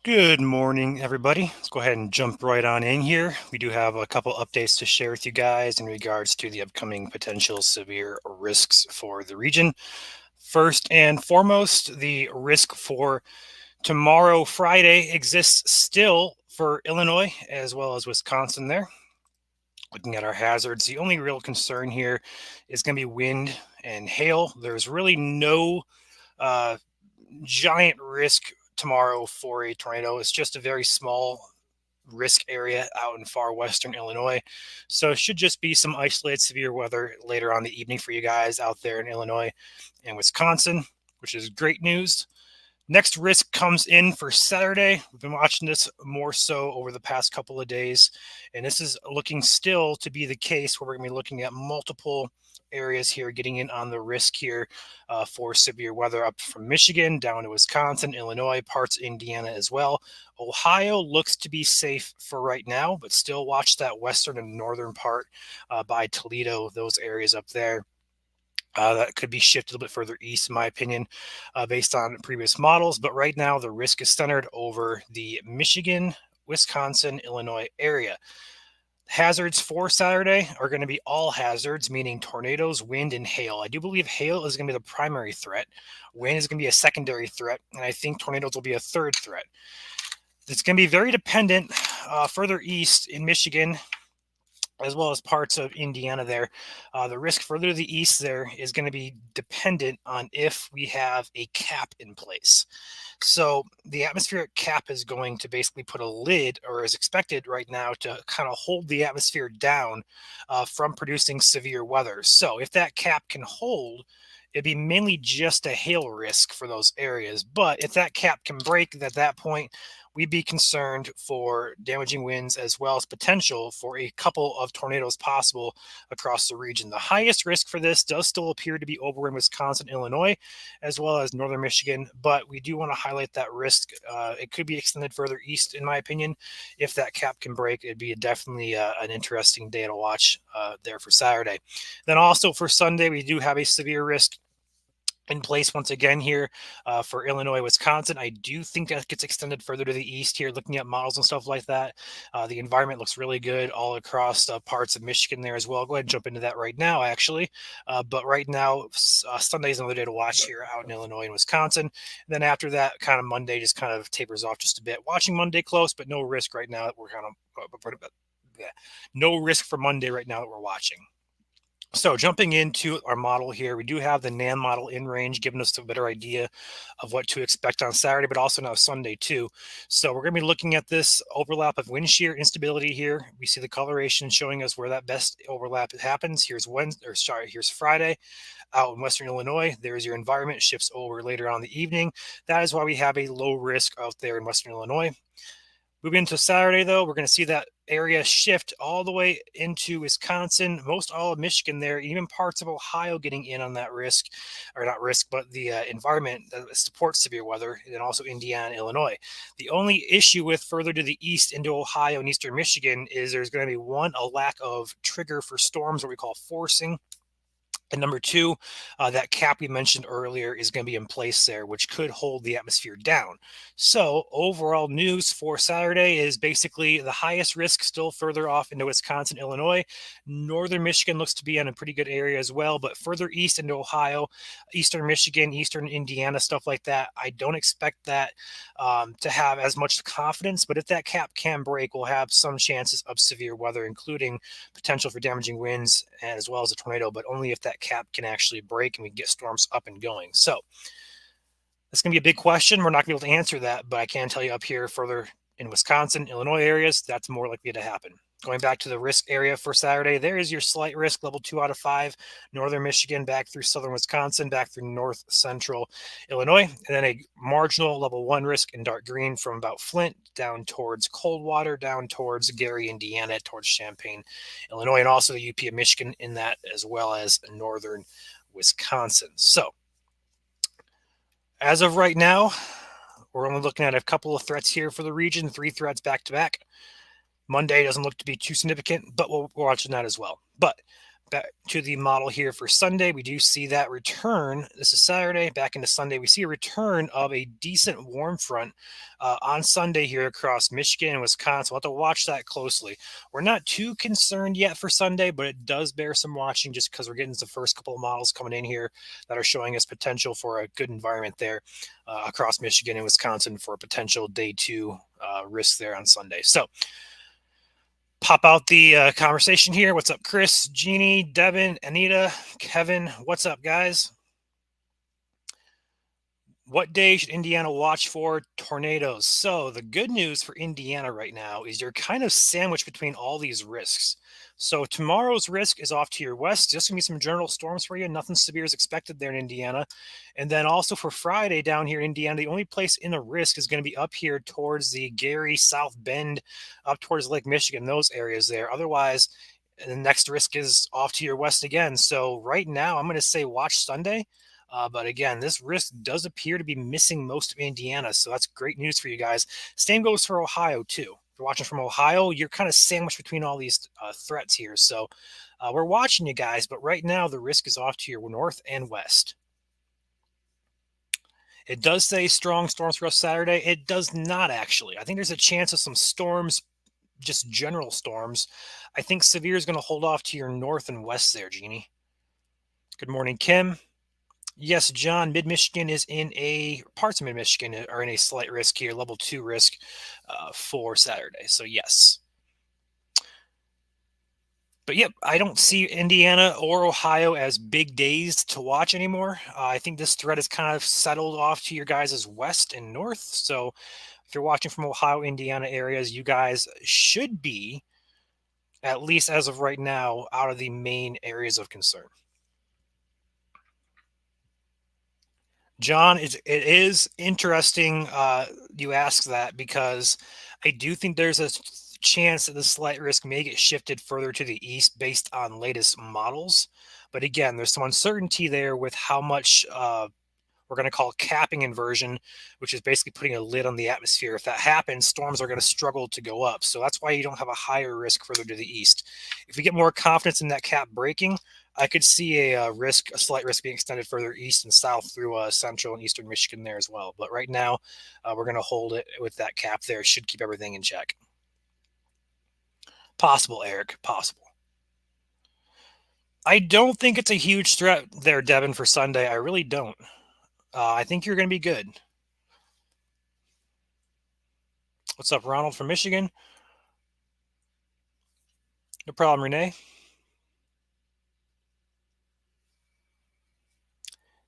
Good morning, everybody. Let's go ahead and jump right on in here. We do have a couple updates to share with you guys in regards to the upcoming potential severe risks for the region. First and foremost, the risk for tomorrow, Friday, exists still for Illinois as well as Wisconsin there. Looking at our hazards, the only real concern here is going to be wind and hail. There's really no uh, giant risk tomorrow for a tornado. It's just a very small risk area out in far western Illinois. So it should just be some isolated severe weather later on the evening for you guys out there in Illinois and Wisconsin, which is great news. Next risk comes in for Saturday. We've been watching this more so over the past couple of days, and this is looking still to be the case where we're going to be looking at multiple areas here getting in on the risk here for severe weather up from Michigan down to Wisconsin, Illinois, parts of Indiana as well. Ohio looks to be safe for right now, but still watch that western and northern part by Toledo, those areas up there. That could be shifted a little bit further east, in my opinion, based on previous models. But right now, the risk is centered over the Michigan, Wisconsin, Illinois area. Hazards for Saturday are going to be all hazards, meaning tornadoes, wind, and hail. I do believe hail is going to be the primary threat. Wind is going to be a secondary threat. And I think tornadoes will be a third threat. It's going to be very dependent further east in Michigan as well as parts of Indiana there. The risk further to the east there is going to be dependent on if we have a cap in place. So the atmospheric cap is going to basically put a lid, or is expected right now, to kind of hold the atmosphere down from producing severe weather. So if that cap can hold, it'd be mainly just a hail risk for those areas. But if that cap can break at that point, we'd be concerned for damaging winds as well as potential for a couple of tornadoes possible across the region. The highest risk for this does still appear to be over in Wisconsin, Illinois, as well as northern Michigan, but we do want to highlight that risk. It could be extended further east, in my opinion. If that cap can break, it'd be definitely an interesting day to watch there for Saturday. Then also for Sunday, we do have a severe risk in place once again here for Illinois, Wisconsin. I do think that gets extended further to the east here, looking at models and stuff like that. The environment looks really good all across parts of Michigan there as well. I'll go ahead and jump into that right now, actually. But right now, Sunday is another day to watch here out in Illinois and Wisconsin. And then after that, kind of Monday just kind of tapers off just a bit. Watching Monday close, but no risk right now that we're kind of no risk for Monday right now that we're watching. So jumping into our model here, we do have the NAN model in range, giving us a better idea of what to expect on Saturday, but also now Sunday too. So we're going to be looking at this overlap of wind shear instability here. We see the coloration showing us where that best overlap happens. Here's Friday out in Western Illinois. There's your environment, shifts over later on in the evening. That is why we have a low risk out there in Western Illinois. Moving into Saturday, though, we're going to see that area shift all the way into Wisconsin, most all of Michigan there, even parts of Ohio getting in on that risk, or not risk, but the environment that supports severe weather, and also Indiana and Illinois. The only issue with further to the east into Ohio and eastern Michigan is there's going to be a lack of trigger for storms, what we call forcing. And number two, that cap we mentioned earlier is going to be in place there, which could hold the atmosphere down. So overall news for Saturday is basically the highest risk still further off into Wisconsin, Illinois. Northern Michigan looks to be in a pretty good area as well, but further east into Ohio, eastern Michigan, eastern Indiana, stuff like that, I don't expect that to have as much confidence. But if that cap can break, we'll have some chances of severe weather, including potential for damaging winds as well as a tornado, but only if that cap can actually break and we get storms up and going. So that's going to be a big question. We're not going to be able to answer that, but I can tell you up here further in Wisconsin, Illinois areas, that's more likely to happen. Going back to the risk area for Saturday, there is your slight risk, level 2 out of 5, northern Michigan, back through southern Wisconsin, back through north central Illinois, and then a marginal level 1 risk in dark green from about Flint down towards Coldwater, down towards Gary, Indiana, towards Champaign, Illinois, and also the UP of Michigan in that, as well as northern Wisconsin. So as of right now, we're only looking at a couple of threats here for the region, 3 threats back to back. Monday doesn't look to be too significant, but we're watching that as well. But Back to the model here for Sunday, we do see that return. This is Saturday, back into Sunday. We see a return of a decent warm front on Sunday here across Michigan and Wisconsin. We'll have to watch that closely. We're not too concerned yet for Sunday, but it does bear some watching just because we're getting the first couple of models coming in here that are showing us potential for a good environment there across Michigan and Wisconsin for a potential day two risk there on Sunday. So, pop out the conversation here. What's up, Chris, Jeannie, Devin, Anita, Kevin? What's up, guys? What day should Indiana watch for tornadoes? So, the good news for Indiana right now is you're kind of sandwiched between all these risks. So, tomorrow's risk is off to your west. Just gonna be some general storms for you. Nothing severe is expected there in Indiana. And then also for Friday down here in Indiana, the only place in a risk is going to be up here towards the Gary, South Bend, up towards Lake Michigan, those areas there. Otherwise, the next risk is off to your west again. So, right now, I'm going to say watch Sunday. But again, this risk does appear to be missing most of Indiana. So that's great news for you guys. Same goes for Ohio, too. If you're watching from Ohio, you're kind of sandwiched between all these threats here. So we're watching you guys, but right now the risk is off to your north and west. It does say strong storms for us Saturday. It does not actually. I think there's a chance of some storms, just general storms. I think severe is going to hold off to your north and west there, Jeannie. Good morning, Kim. Yes, John, Mid Michigan is in parts of Mid Michigan are in a slight risk here, level 2 risk for Saturday. So, yes. But yep, I don't see Indiana or Ohio as big days to watch anymore. I think this threat is kind of settled off to your guys' west and north. So, if you're watching from Ohio, Indiana areas, you guys should be, at least as of right now, out of the main areas of concern. John, it is interesting you ask that because I do think there's a chance that the slight risk may get shifted further to the east based on latest models. But again, there's some uncertainty there with how much we're going to call capping inversion, which is basically putting a lid on the atmosphere. If that happens, storms are going to struggle to go up. So that's why you don't have a higher risk further to the east. If we get more confidence in that cap breaking, I could see a slight risk being extended further east and south through central and eastern Michigan there as well. But right now, we're going to hold it with that cap there. It should keep everything in check. Possible, Eric. Possible. I don't think it's a huge threat there, Devin, for Sunday. I really don't. I think you're going to be good. What's up, Ronald from Michigan? No problem, Renee.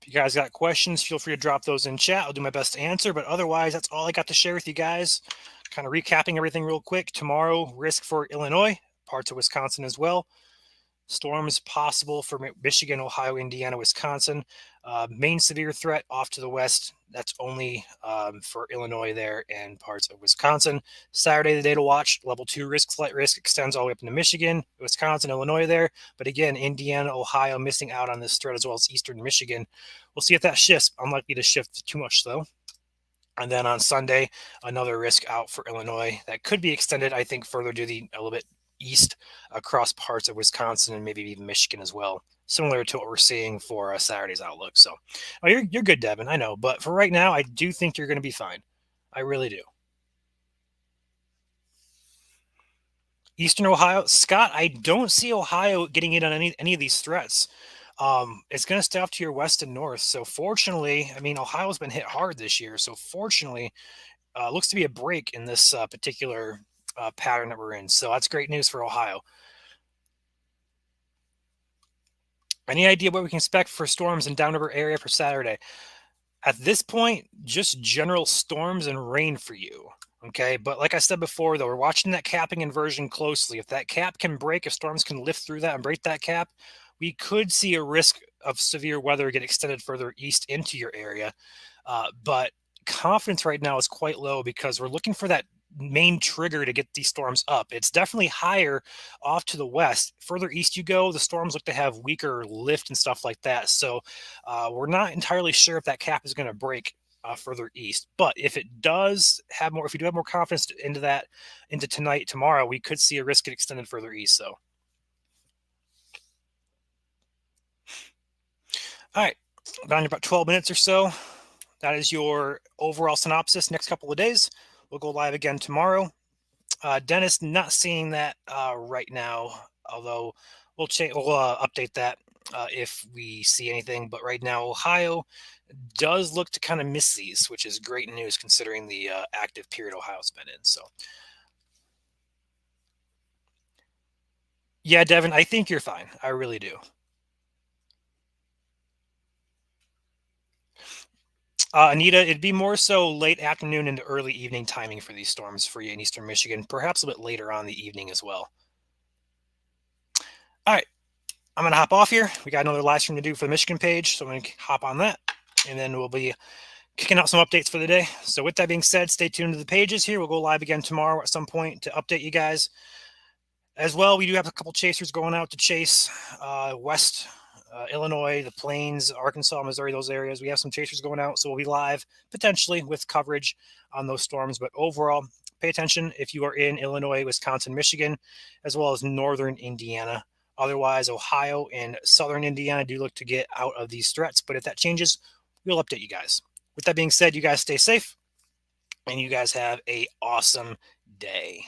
If you guys got questions, feel free to drop those in chat. I'll do my best to answer. But otherwise, that's all I got to share with you guys. Kind of recapping everything real quick. Tomorrow, risk for Illinois, parts of Wisconsin as well. Storms possible for Michigan, Ohio, Indiana, Wisconsin. Main severe threat off to the west. That's only for Illinois there and parts of Wisconsin. Saturday, the day to watch. Level 2 risk, slight risk extends all the way up into Michigan, Wisconsin, Illinois there. But again, Indiana, Ohio missing out on this threat as well as eastern Michigan. We'll see if that shifts. Unlikely to shift too much though. And then on Sunday, another risk out for Illinois that could be extended, I think, further to a little bit east across parts of Wisconsin and maybe even Michigan as well, similar to what we're seeing for Saturday's outlook. So, you're good, Devin. I know, but for right now, I do think you're going to be fine. I really do. Eastern Ohio, Scott, I don't see Ohio getting in on any of these threats. It's going to stay off to your west and north. So fortunately, I mean, Ohio's been hit hard this year. So fortunately, looks to be a break in this particular pattern that we're in. So that's great news for Ohio. Any idea what we can expect for storms in downriver area for Saturday? At this point, just general storms and rain for you. Okay. But like I said before, though, we're watching that capping inversion closely. If that cap can break, if storms can lift through that and break that cap, we could see a risk of severe weather get extended further east into your area. But confidence right now is quite low because we're looking for that main trigger to get these storms up. It's definitely higher off to the west. Further east you go, the storms look to have weaker lift and stuff like that. So we're not entirely sure if that cap is going to break further east. But if it does have more, if we do have more confidence into tonight, tomorrow, we could see a risk get extended further east. So All right, down to about 12 minutes or so. That is your overall synopsis. Next couple of days, we'll go live again tomorrow. Dennis, not seeing that right now, although we'll update that if we see anything. But right now, Ohio does look to kind of miss these, which is great news considering the active period Ohio's been in. So, yeah, Devin, I think you're fine. I really do. Anita, it'd be more so late afternoon into early evening timing for these storms for you in eastern Michigan, perhaps a bit later on the evening as well. All right, I'm going to hop off here. We got another live stream to do for the Michigan page, so I'm going to hop on that, and then we'll be kicking out some updates for the day. So with that being said, stay tuned to the pages here. We'll go live again tomorrow at some point to update you guys. As well, we do have a couple chasers going out to chase West Illinois, the Plains, Arkansas, Missouri, those areas. We have some chasers going out, so we'll be live potentially with coverage on those storms. But overall, pay attention if you are in Illinois, Wisconsin, Michigan, as well as northern Indiana. Otherwise, Ohio and southern Indiana do look to get out of these threats. But if that changes, we'll update you guys. With that being said, you guys stay safe and you guys have a awesome day.